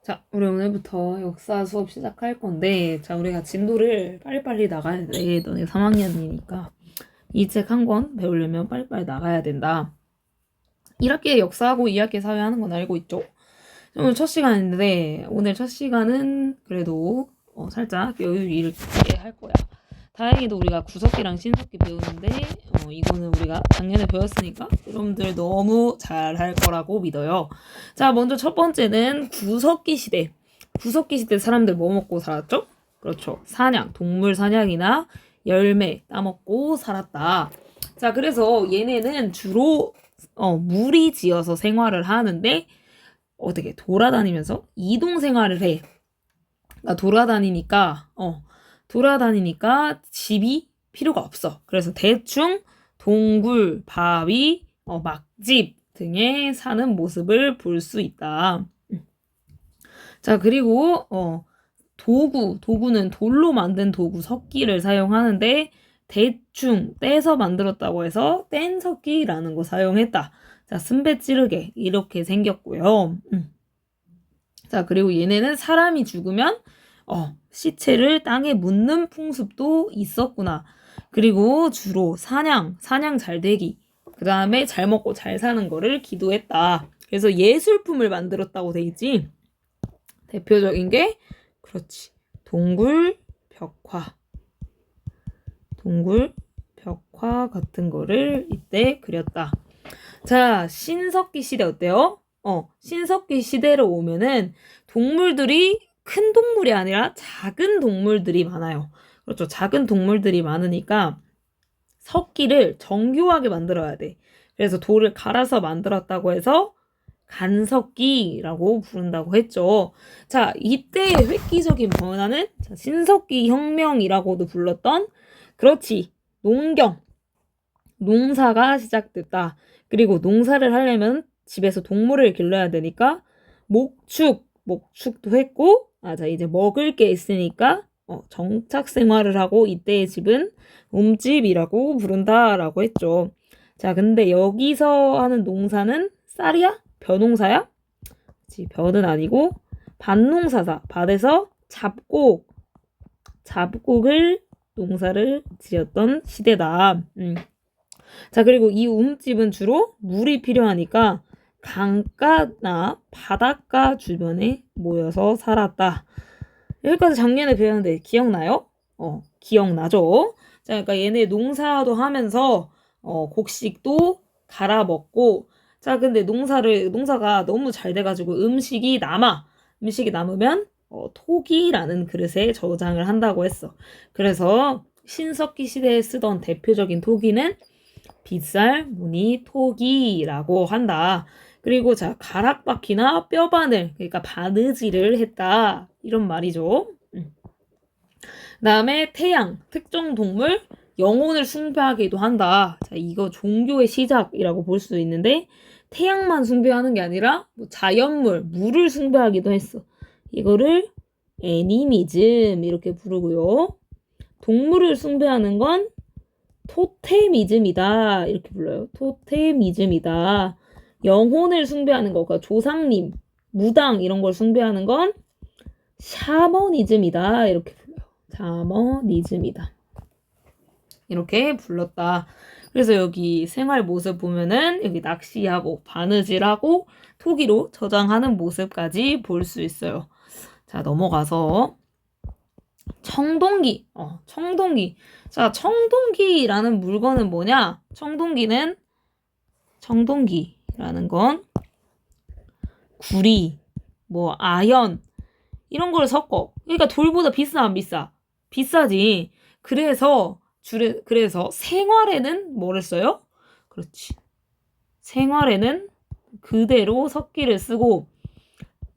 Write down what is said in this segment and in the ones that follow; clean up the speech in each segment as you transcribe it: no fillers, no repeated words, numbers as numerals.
자, 우리 오늘부터 역사 수업 시작할 건데, 자, 우리가 진도를 빨리빨리 나가야 돼. 너네 3학년이니까. 이 책 한 권 배우려면 빨리빨리 나가야 된다. 1학기에 역사하고 2학기에 사회 하는 건 알고 있죠? 오늘 첫 시간인데, 오늘 첫 시간은 그래도 살짝 여유 있게 할 거야. 다행히도 우리가 구석기랑 신석기 배우는데, 이거는 우리가 작년에 배웠으니까 여러분들 너무 잘할 거라고 믿어요. 자, 먼저 첫 번째는 구석기 시대. 구석기 시대 사람들 뭐 먹고 살았죠? 그렇죠. 사냥, 동물 사냥이나 열매 따먹고 살았다. 자, 그래서 얘네는 주로 무리지어서 생활을 하는데 어떻게 돌아다니면서 이동 생활을 해. 그러니까 돌아다니니까 집이 필요가 없어. 그래서 대충 동굴, 바위, 막집 등에 사는 모습을 볼 수 있다. 자, 그리고 도구는 돌로 만든 도구 석기를 사용하는데 대충 떼서 만들었다고 해서 뗀석기라는 거 사용했다. 자, 쓴배 찌르개 이렇게 생겼고요. 자, 그리고 얘네는 사람이 죽으면 시체를 땅에 묻는 풍습도 있었구나. 그리고 주로 사냥 잘 되기, 그 다음에 잘 먹고 잘 사는 거를 기도했다. 그래서 예술품을 만들었다고 돼 있지. 대표적인 게 그렇지. 동굴 벽화 같은 거를 이때 그렸다. 자, 신석기 시대 어때요? 신석기 시대로 오면은 동물들이 큰 동물이 아니라 작은 동물들이 많아요. 그렇죠. 작은 동물들이 많으니까 석기를 정교하게 만들어야 돼. 그래서 돌을 갈아서 만들었다고 해서 간석기라고 부른다고 했죠. 자, 이때의 획기적인 변화는 신석기 혁명이라고도 불렀던 그렇지. 농사가 시작됐다. 그리고 농사를 하려면 집에서 동물을 길러야 되니까 목축도 했고, 자, 이제 먹을 게 있으니까 정착 생활을 하고 이때의 집은 움집이라고 부른다라고 했죠. 자, 근데 여기서 하는 농사는 쌀이야? 벼농사야? 그치, 벼는 아니고 밭농사다. 밭에서 잡곡을 농사를 지었던 시대다. 자, 그리고 이 움집은 주로 물이 필요하니까 강가나 바닷가 주변에 모여서 살았다. 여기까지 작년에 배웠는데 기억나요? 기억나죠? 자, 그러니까 얘네 농사도 하면서 곡식도 갈아먹고, 자, 근데 농사가 너무 잘 돼가지고 음식이 남으면 토기라는 그릇에 저장을 한다고 했어. 그래서 신석기 시대에 쓰던 대표적인 토기는 빗살, 무늬, 토기라고 한다. 그리고 자, 가락바퀴나 뼈바늘, 그러니까 바느질을 했다. 이런 말이죠. 그다음에 태양, 특정 동물, 영혼을 숭배하기도 한다. 자, 이거 종교의 시작이라고 볼 수 있는데 태양만 숭배하는 게 아니라 자연물, 물을 숭배하기도 했어. 이거를 애니미즘 이렇게 부르고요. 동물을 숭배하는 건 토테미즘이다 이렇게 불러요. 토테미즘이다. 영혼을 숭배하는 거, 그러니까 조상님, 무당 이런 걸 숭배하는 건 샤머니즘이다 이렇게 불러요. 샤머니즘이다. 이렇게 불렀다. 그래서 여기 생활 모습 보면은 여기 낚시하고 바느질하고 토기로 저장하는 모습까지 볼 수 있어요. 자, 넘어가서 청동기. 자, 청동기라는 물건은 뭐냐? 청동기라는 건 구리, 아연 이런 걸 섞어. 그러니까 돌보다 비싸 안 비싸? 비싸지. 그래서 생활에는 뭐를 써요? 그렇지. 생활에는 그대로 석기를 쓰고,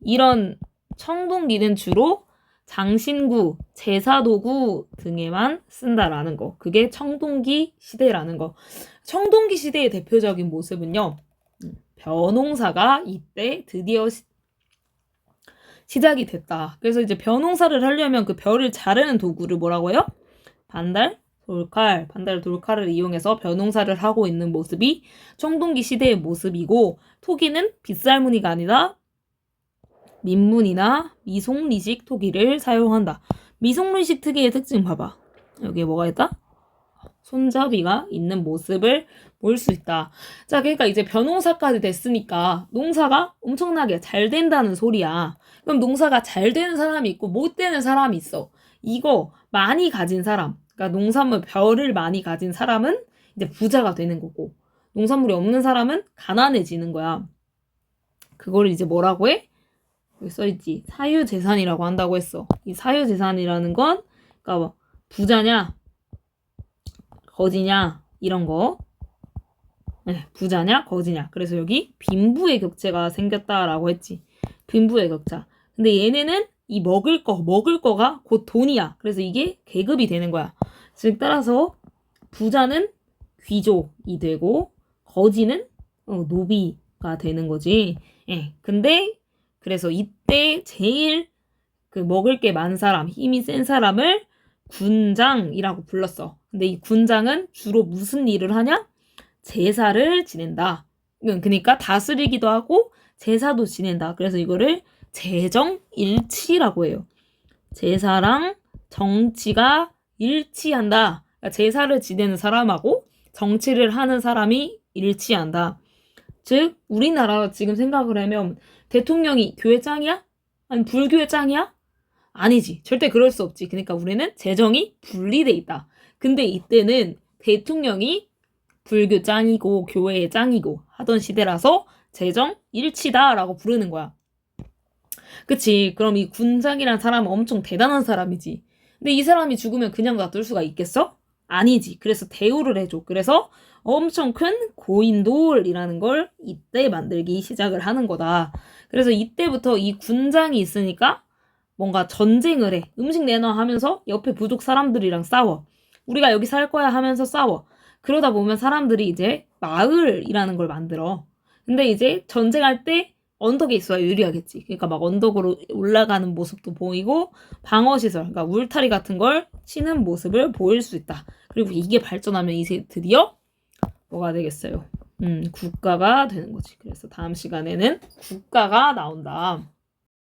이런 청동기는 주로 장신구, 제사도구 등에만 쓴다라는 거. 그게 청동기 시대라는 거. 청동기 시대의 대표적인 모습은요. 벼농사가 이때 드디어 시작이 됐다. 그래서 이제 벼농사를 하려면 그 벼를 자르는 도구를 뭐라고 해요? 반달, 돌칼을 이용해서 벼농사를 하고 있는 모습이 청동기 시대의 모습이고, 토기는 빗살무늬가 아니라 민문이나 미송리식 토기를 사용한다. 미송리식 토기의 특징 봐봐. 여기에 뭐가 있다? 손잡이가 있는 모습을 볼 수 있다. 자, 그러니까 이제 벼농사까지 됐으니까 농사가 엄청나게 잘 된다는 소리야. 그럼 농사가 잘 되는 사람이 있고 못 되는 사람이 있어. 이거 많이 가진 사람, 그러니까 농산물 벼를 많이 가진 사람은 이제 부자가 되는 거고, 농산물이 없는 사람은 가난해지는 거야. 그걸 이제 뭐라고 해? 여기 써있지. 사유재산이라고 한다고 했어. 이 사유재산이라는 건, 그러니까 뭐 부자냐, 거지냐, 이런 거. 네, 부자냐, 거지냐. 그래서 여기 빈부의 격차가 생겼다라고 했지. 빈부의 격차. 근데 얘네는 이 먹을 거가 곧 돈이야. 그래서 이게 계급이 되는 거야. 즉, 따라서 부자는 귀족이 되고, 거지는 노비가 되는 거지. 예. 근데, 그래서 이때 제일 그 먹을 게 많은 사람, 힘이 센 사람을 군장이라고 불렀어. 근데 이 군장은 주로 무슨 일을 하냐? 제사를 지낸다. 그러니까 다스리기도 하고 제사도 지낸다. 그래서 이거를 제정일치라고 해요. 제사랑 정치가 일치한다. 그러니까 제사를 지내는 사람하고 정치를 하는 사람이 일치한다. 즉 우리나라 지금 생각을 하면 대통령이 교회 짱이야? 아니 불교의 짱이야? 아니지. 절대 그럴 수 없지. 그러니까 우리는 재정이 분리돼 있다. 근데 이때는 대통령이 불교 짱이고 교회의 짱이고 하던 시대라서 재정 일치다라고 부르는 거야. 그치? 그럼 이 군장이란 사람은 엄청 대단한 사람이지. 근데 이 사람이 죽으면 그냥 놔둘 수가 있겠어? 아니지. 그래서 대우를 해줘. 그래서 엄청 큰 고인돌이라는 걸 이때 만들기 시작을 하는 거다. 그래서 이때부터 이 군장이 있으니까 뭔가 전쟁을 해. 음식 내놔 하면서 옆에 부족 사람들이랑 싸워. 우리가 여기 살 거야 하면서 싸워. 그러다 보면 사람들이 이제 마을이라는 걸 만들어. 근데 이제 전쟁할 때 언덕에 있어야 유리하겠지. 그러니까 막 언덕으로 올라가는 모습도 보이고 방어시설, 그러니까 울타리 같은 걸 치는 모습을 보일 수 있다. 그리고 이게 발전하면 이제 드디어 뭐가 되겠어요? 국가가 되는 거지. 그래서 다음 시간에는 국가가 나온다.